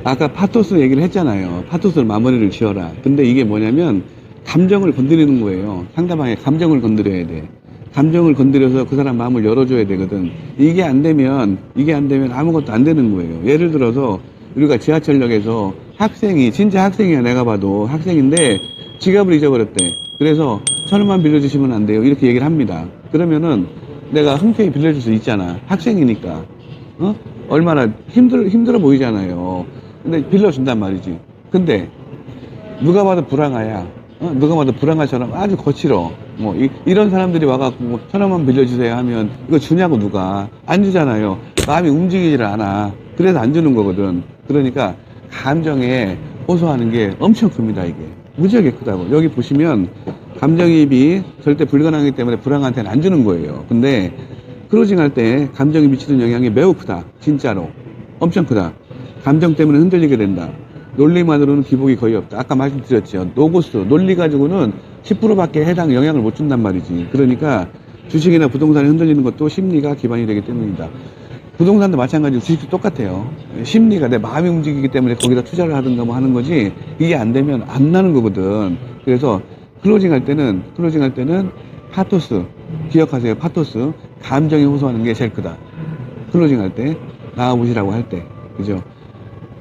아까 파토스 얘기를 했잖아요. 파토스를 마무리를 지어라. 근데 이게 뭐냐면 감정을 건드리는 거예요. 상대방의 감정을 건드려야 돼. 감정을 건드려서 그 사람 마음을 열어줘야 되거든. 이게 안 되면 아무것도 안 되는 거예요. 예를 들어서 우리가 지하철역에서 학생이, 진짜 학생이야, 내가 봐도 학생인데 지갑을 잊어버렸대. 그래서 1,000원만 빌려주시면 안 돼요, 이렇게 얘기를 합니다. 그러면은 내가 흔쾌히 빌려줄 수 있잖아. 학생이니까. 얼마나 힘들어 보이잖아요. 근데 빌려준단 말이지. 근데 누가 봐도 불황아야. 누가 봐도 불황아처럼 아주 거칠어. 뭐 이런 사람들이 와갖고 뭐 1,000원만 빌려주세요 하면 이거 주냐고 누가. 안 주잖아요. 마음이 움직이질 않아. 그래서 안 주는 거거든. 그러니까 감정에 호소하는 게 엄청 큽니다, 이게. 무지하게 크다고. 여기 보시면 감정이입이 절대 불가능하기 때문에 불황한테는 안 주는 거예요. 근데 크로징 할 때 감정이 미치는 영향이 매우 크다. 진짜로. 엄청 크다. 감정 때문에 흔들리게 된다. 논리만으로는 기복이 거의 없다. 아까 말씀드렸죠. 노고스, 논리 가지고는 10%밖에 해당 영향을 못 준단 말이지. 그러니까 주식이나 부동산에 흔들리는 것도 심리가 기반이 되기 때문이다. 부동산도 마찬가지로 주식도 똑같아요. 심리가 내 마음이 움직이기 때문에 거기다 투자를 하든가 뭐 하는 거지, 이게 안 되면 안 나는 거거든. 그래서 클로징 할 때는 파토스, 기억하세요. 파토스. 감정이 호소하는 게 제일 크다. 클로징 할 때, 나와보시라고 할 때. 그죠?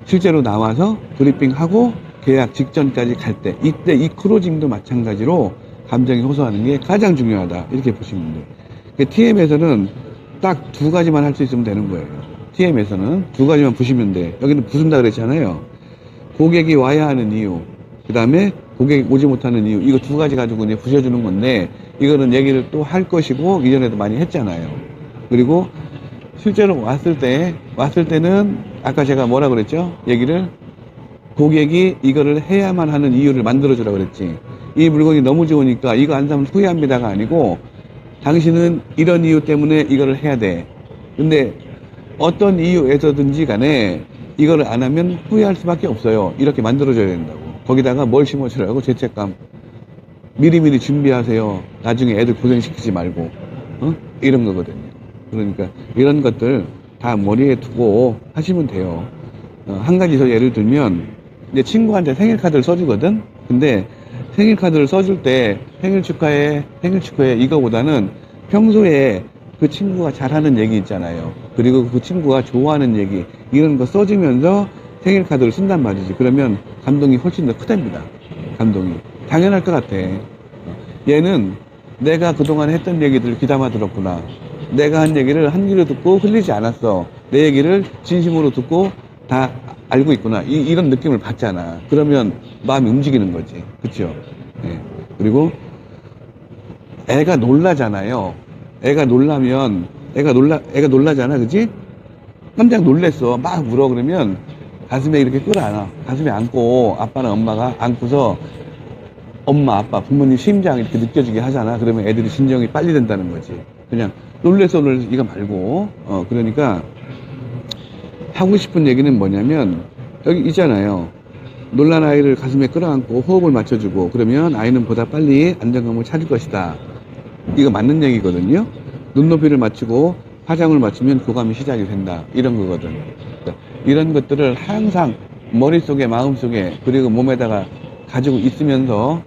실제로 나와서 브리핑하고 계약 직전까지 갈 때, 이때 이 클로징도 마찬가지로 감정이 호소하는 게 가장 중요하다. 이렇게 보시면 돼요. TM에서는 딱 두 가지만 할 수 있으면 되는 거예요. TM에서는 두 가지만 부시면 돼. 여기는 부순다 그랬잖아요. 고객이 와야 하는 이유, 그 다음에 고객이 오지 못하는 이유, 이거 두 가지 가지고 이제 부셔주는 건데, 이거는 얘기를 또 할 것이고, 이전에도 많이 했잖아요. 그리고 실제로 왔을 때는 아까 제가 뭐라 그랬죠? 얘기를, 고객이 이거를 해야만 하는 이유를 만들어주라 그랬지. 이 물건이 너무 좋으니까 이거 안 사면 후회합니다가 아니고, 당신은 이런 이유 때문에 이거를 해야 돼. 근데 어떤 이유에서든지 간에 이거를 안 하면 후회할 수밖에 없어요. 이렇게 만들어줘야 된다고. 거기다가 뭘 심어주라고? 죄책감. 미리미리 준비하세요. 나중에 애들 고생시키지 말고. 이런 거거든요. 그러니까 이런 것들 다 머리에 두고 하시면 돼요. 한 가지 더 예를 들면, 이제 친구한테 생일 카드를 써주거든? 근데 생일 카드를 써줄 때 생일 축하해 이거보다는 평소에 그 친구가 잘하는 얘기 있잖아요. 그리고 그 친구가 좋아하는 얘기, 이런 거 써주면서 생일 카드를 쓴단 말이지. 그러면 감동이 훨씬 더 크답니다. 감동이. 당연할 것 같아. 얘는 내가 그동안 했던 얘기들을 귀담아 들었구나. 내가 한 얘기를 한 귀로 듣고 흘리지 않았어. 내 얘기를 진심으로 듣고 다 알고 있구나. 이런 느낌을 받잖아. 그러면 마음이 움직이는 거지. 그쵸? 예. 그리고 애가 놀라잖아요. 애가 놀라잖아. 그치? 깜짝 놀랬어. 막 울어. 그러면 가슴에 이렇게 끌어안아. 가슴에 안고, 아빠나 엄마가 안고서 엄마, 아빠, 부모님 심장 이렇게 느껴지게 하잖아. 그러면 애들이 진정이 빨리 된다는 거지. 그냥 놀래서 이거 말고. 그러니까 하고 싶은 얘기는 뭐냐면, 여기 있잖아요. 놀란 아이를 가슴에 끌어안고 호흡을 맞춰주고, 그러면 아이는 보다 빨리 안정감을 찾을 것이다. 이거 맞는 얘기거든요. 눈높이를 맞추고 화장을 맞추면 교감이 시작이 된다. 이런 거거든. 그러니까 이런 것들을 항상 머릿속에, 마음속에, 그리고 몸에다가 가지고 있으면서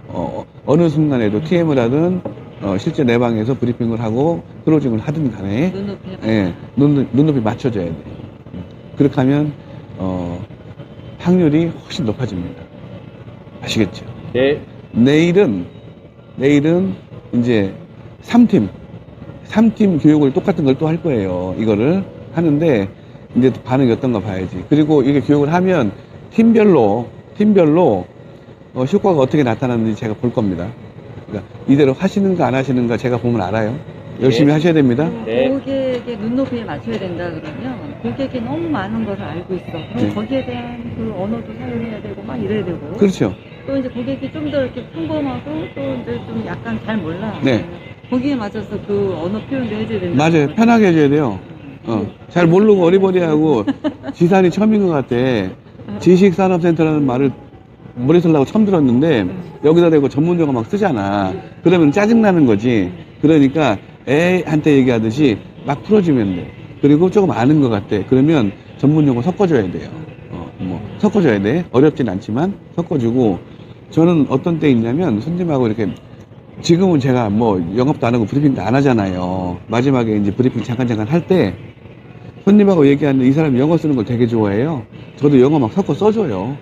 어느 순간에도 TM을 하든 실제 내 방에서 브리핑을 하고 클로징을 하든 간에 눈높이 맞춰줘야 돼. 그렇게 하면 확률이 훨씬 높아집니다. 아시겠죠? 네. 내일은 이제 3팀 교육을 똑같은 걸 또 할 거예요. 이거를 하는데 이제 반응이 어떤가 봐야지. 그리고 이게 교육을 하면 팀별로 효과가 어떻게 나타나는지 제가 볼 겁니다. 그러니까 이대로 하시는가 안 하시는가 제가 보면 알아요. 열심히 네. 하셔야 됩니다. 네. 고객의 눈높이에 맞춰야 된다 그러면 고객이 너무 많은 것을 알고 있어. 그럼 네. 거기에 대한 그 언어도 사용해야 되고 막 이래야 되고. 그렇죠. 또 이제 고객이 좀 더 이렇게 평범하고 또 이제 좀 약간 잘 몰라. 네. 거기에 맞춰서 그 언어 표현도 해줘야 된다. 맞아요. 편하게 해줘야 돼요. 잘 모르고 어리버리하고 지산이 처음인 것 같아. 지식산업센터라는 말을 머리 쓰려고 처음 들었는데 여기다 대고 전문용어 막 쓰잖아. 그러면 짜증나는 거지. 그러니까 애한테 얘기하듯이 막 풀어주면 돼. 그리고 조금 아는 것 같아. 그러면 전문용어 섞어줘야 돼요. 뭐 섞어줘야 돼. 어렵진 않지만 섞어주고, 저는 어떤 때 있냐면 손님하고 이렇게, 지금은 제가 뭐 영업도 안 하고 브리핑도 안 하잖아요. 마지막에 이제 브리핑 잠깐 할 때 손님하고 얘기하는데 이 사람이 영어 쓰는 걸 되게 좋아해요. 저도 영어 막 섞어 써줘요.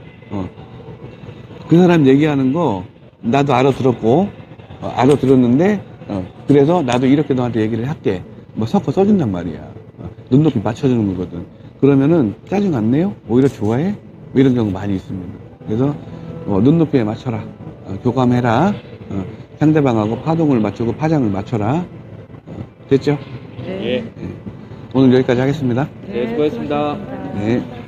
그 사람 얘기하는 거 나도 알아들었고, 알아들었는데, 그래서 나도 이렇게 너한테 얘기를 할게. 뭐 섞어 써준단 말이야. 눈높이 맞춰주는 거거든. 그러면은 짜증 안 내요? 오히려 좋아해? 뭐 이런 경우 많이 있습니다. 그래서 눈높이에 맞춰라. 교감해라. 상대방하고 파동을 맞추고 파장을 맞춰라. 됐죠? 네. 오늘 여기까지 하겠습니다. 네, 수고하셨습니다. 수고하셨습니다. 네.